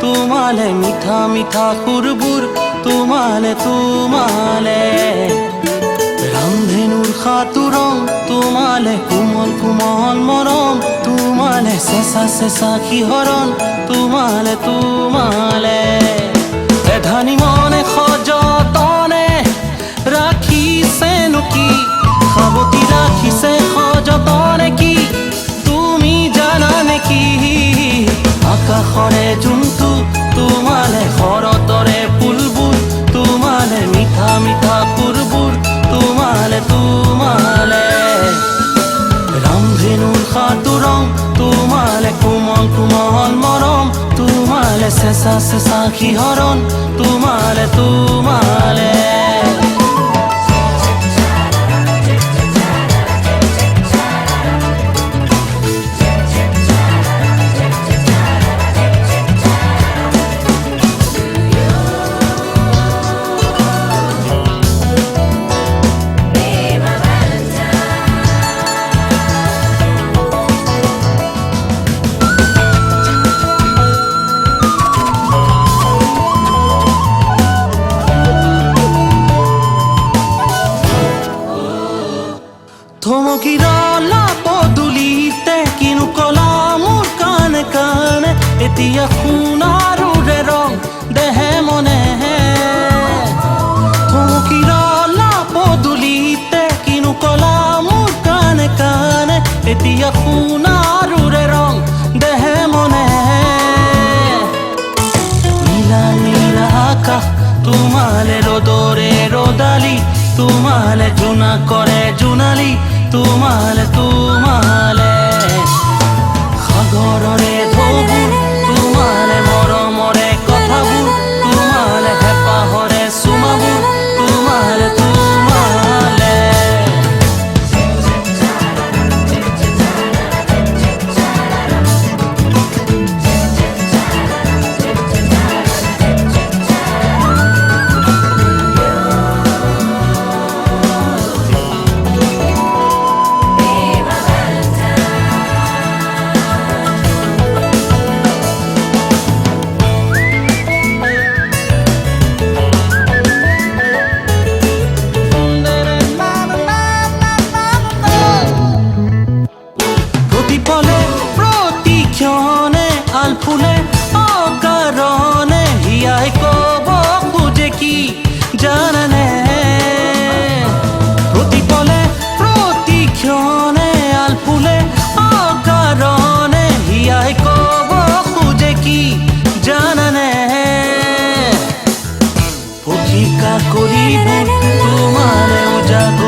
তোমালে মিঠা মিঠা সুৰবোৰ তোমালে তোমালে ৰামধেনুৰ সাতুৰং তোমালে কোমল কোমল মৰম তোমালে চেঁচা চেঁচা শিহৰণ তোমালে তোমালে এধানি মনে সযতনে ৰাখিছেনো কি সাৱটি ৰাখিছে সযতনে কি তুমি জানা নেকি আকাশৰে যোনটো তোমালে শৰতৰে ফুলবোৰ তোমালে মিঠা মিঠা সুৰবোৰ তোমালে তোমালে ৰামধেনুৰ সাতুৰং তোমালে কোমল কোমল মৰম তোমালে চেঁচা চেঁচা শিহৰণ তোমালে তোমালে থমকি ৰলা পদূলিতে কিনো কলা মোৰ কাণে কাণে এতিয়া সোণাৰুৰে ৰং দেহে মনে থমকি ৰলা পদূলিতে কিনো কলা মোৰ কাণে কাণে এতিয়া সোণাৰুৰে ৰং দেহে মনে নীলা নীলা আকাশ তোমালে ৰ'দৰে ৰ'দালি তোমালে জোনা কৰে জোনালি তোমালে তোমালে সাগৰৰে ঢৌবোৰ তোমালে মৰমৰে কথাবোৰ তোমালে হেঁপাহৰে চুমাবোৰ তোমালে তোমালে ফুলে অকাৰণে হিয়াই কব খোজে কি জানানে প্ৰতিপলে প্ৰতিক্ষণে আল ফুলে অকাৰণে হিয়াই কব খোজে কি জানানে পথিকা কৰিব তোমাৰে উজাগৰ